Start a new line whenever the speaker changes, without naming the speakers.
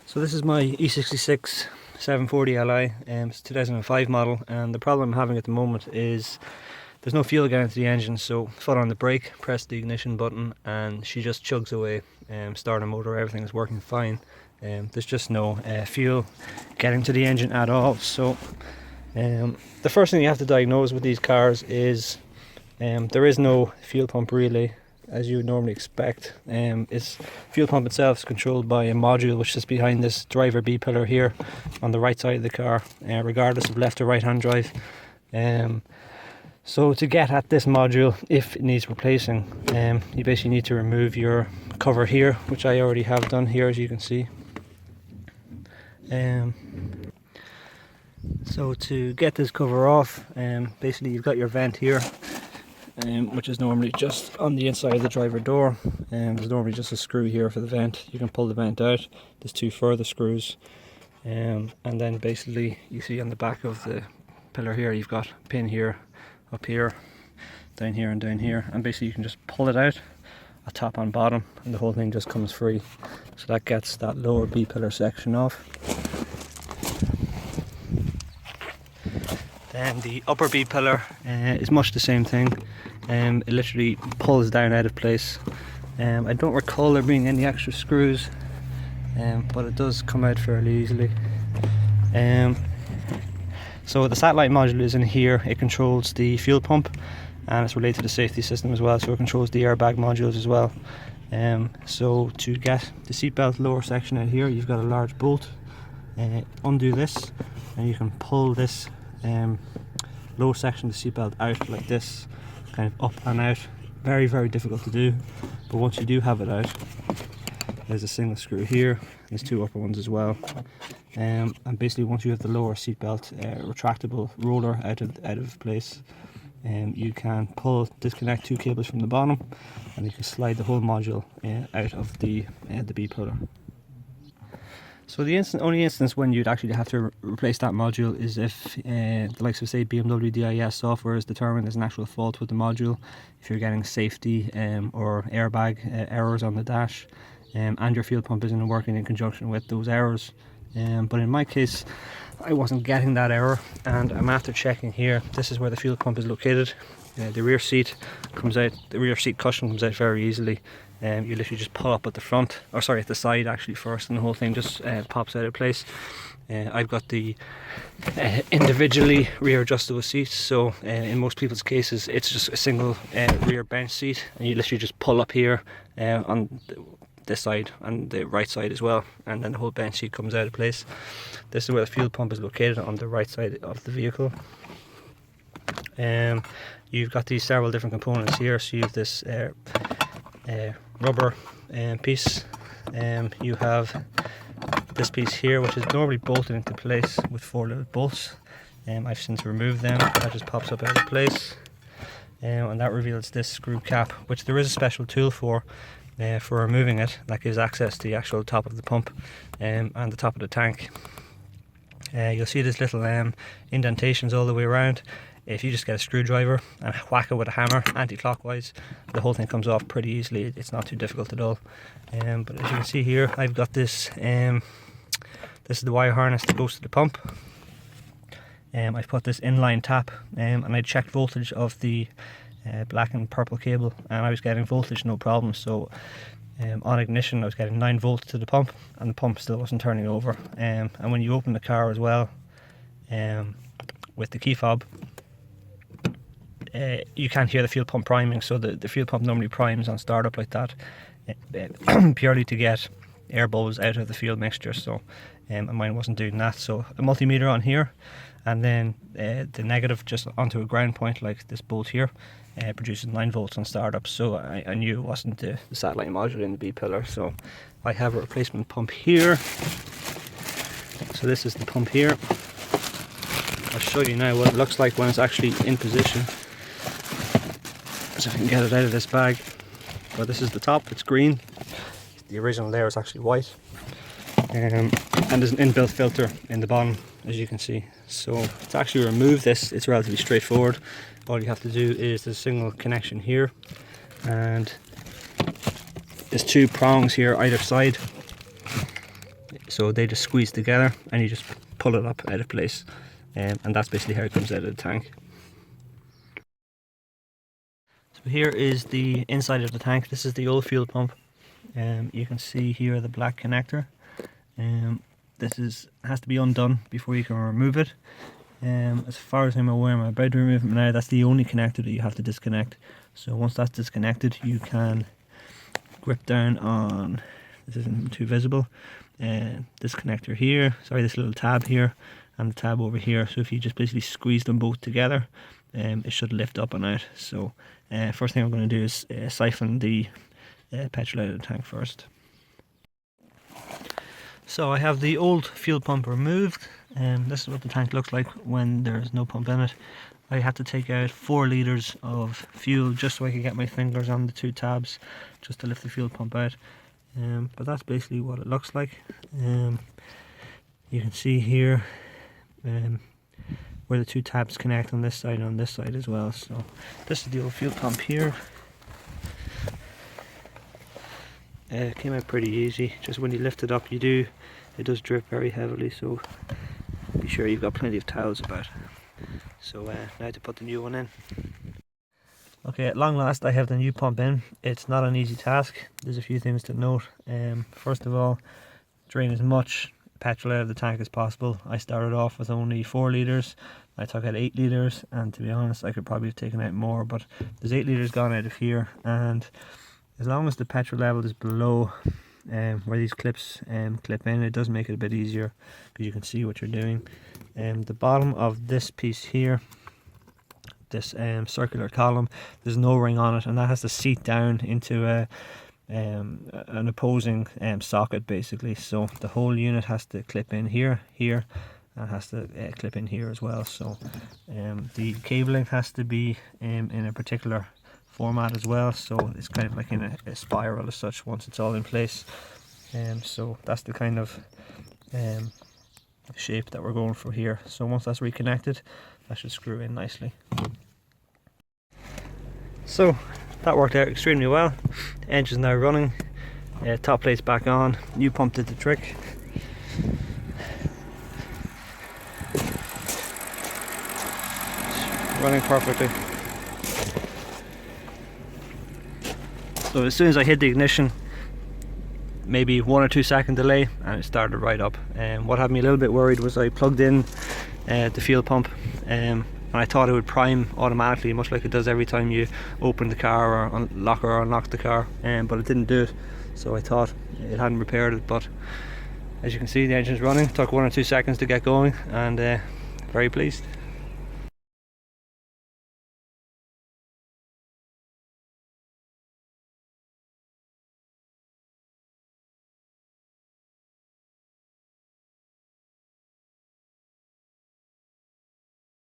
So this is my E66 740 Li, it's a 2005 model, and the problem I'm having at the moment is there's no fuel getting into the engine, so foot on the brake, press the ignition button and she just chugs away. Start a motor, everything is working fine. There's just no fuel getting to the engine at all. So the first thing you have to diagnose with these cars is there is no fuel pump relay as you would normally expect. Its fuel pump itself is controlled by a module which is behind this driver B pillar here on the right side of the car, regardless of left or right hand drive. So to get at this module, if it needs replacing, you basically need to remove your cover here, which I already have done here, as you can see. So to get this cover off, basically you've got your vent here, which is normally just on the inside of the driver door. There's normally just a screw here for the vent. You can pull the vent out. There's two further screws, and then basically you see on the back of the pillar here you've got a pin here, up here, down here and down here, and basically you can just pull it out, a top and bottom, and the whole thing just comes free. So that gets that lower B pillar section off. Then the upper B pillar is much the same thing. It literally pulls down out of place. I don't recall there being any extra screws, but it does come out fairly easily. So the satellite module is in here. It controls the fuel pump and it's related to the safety system as well, so it controls the airbag modules as well. So to get the seatbelt lower section out here, you've got a large bolt. Undo this and you can pull this lower section of the seatbelt out like this, kind of up and out. Very, very difficult to do, but once you do have it out, there's a single screw here. There's two upper ones as well, and basically once you have the lower seatbelt retractable roller out of place, you can disconnect two cables from the bottom, and you can slide the whole module out of the B pillar. So the only instance when you'd actually have to replace that module is if the likes of, say, BMW DIS software is determined there's an actual fault with the module, if you're getting safety or airbag errors on the dash, and your fuel pump isn't working in conjunction with those errors. But in my case, I wasn't getting that error, and I'm after checking here. This is where the fuel pump is located. The rear seat comes out, the rear seat cushion comes out very easily. You literally just pull up at the front, or sorry, at the side actually first, and the whole thing just pops out of place. I've got the individually rear adjustable seats, so in most people's cases it's just a single rear bench seat, and you literally just pull up here on this side and the right side as well, and then the whole bench seat comes out of place. This is where the fuel pump is located, on the right side of the vehicle. You've got these several different components here. So you have this rubber piece, you have this piece here which is normally bolted into place with four little bolts. I've since removed them. That just pops up out of place, and that reveals this screw cap, which there is a special tool for removing it, that gives access to the actual top of the pump and the top of the tank. You'll see there's little indentations all the way around. If you just get a screwdriver and whack it with a hammer anti-clockwise, the whole thing comes off pretty easily. It's not too difficult at all. But as you can see here, I've got this. This is the wire harness that goes to the pump. I've put this inline tap, and I checked voltage of the black and purple cable, and I was getting voltage no problem. So on ignition I was getting 9 volts to the pump, and the pump still wasn't turning over. And when you open the car as well, with the key fob, you can't hear the fuel pump priming. So the fuel pump normally primes on startup like that, purely to get air bubbles out of the fuel mixture. So and mine wasn't doing that. So a multimeter on here, and then the negative just onto a ground point like this bolt here produces 9 volts on startup. So I knew it wasn't the satellite module in the B pillar. So I have a replacement pump here. So this is the pump here. I'll show you now what it looks like when it's actually in position, so if I can get it out of this bag. But this is the top, it's green. The original layer is actually white, and there's an inbuilt filter in the bottom, as you can see. So to actually remove this, it's relatively straightforward. All you have to do is there's a single connection here, and there's two prongs here either side. So they just squeeze together and you just pull it up out of place, and that's basically how it comes out of the tank. So here is the inside of the tank. This is the old fuel pump. You can see here the black connector. This has to be undone before you can remove it. As far as I'm aware, I'm about to remove it now. That's the only connector that you have to disconnect. So once that's disconnected, you can grip down on, this isn't too visible, this connector here, sorry, this little tab here and the tab over here. So if you just basically squeeze them both together, it should lift up and out. So first thing I'm going to do is siphon the petrol out of the tank first. So I have the old fuel pump removed. This is what the tank looks like when there's no pump in it. I had to take out 4 litres of fuel just so I could get my fingers on the 2 tabs just to lift the fuel pump out. But that's basically what it looks like. You can see here where the 2 tabs connect on this side and on this side as well. So this is the old fuel pump here. It came out pretty easy. Just when you lift it up, it does drip very heavily, so be sure you've got plenty of towels about. So now to put the new one in. Okay, at long last I have the new pump in. It's not an easy task. There's a few things to note. First of all, drain as much petrol out of the tank as possible. I started off with only 4 litres. I took out 8 litres, and to be honest, I could probably have taken out more, but there's 8 litres gone out of here, and as long as the petrol level is below where these clips clip in, it does make it a bit easier because you can see what you're doing. The bottom of this piece here, this circular column, there's no ring on it, and that has to seat down into an opposing socket basically. So the whole unit has to clip in here, and has to clip in here as well. So the cabling has to be in a particular format as well, so it's kind of like in a spiral as such once it's all in place. So that's the kind of shape that we're going for here. So once that's reconnected, that should screw in nicely. So that worked out extremely well. The engine's now running, top plate's back on, new pump did the trick. It's running perfectly. So as soon as I hit the ignition, maybe 1 or 2 second delay, and it started right up. What had me a little bit worried was I plugged in the fuel pump, and I thought it would prime automatically, much like it does every time you open the car or unlock the car, but it didn't do it. So I thought it hadn't repaired it, but as you can see, the engine's running. It took 1 or 2 seconds to get going, and very pleased.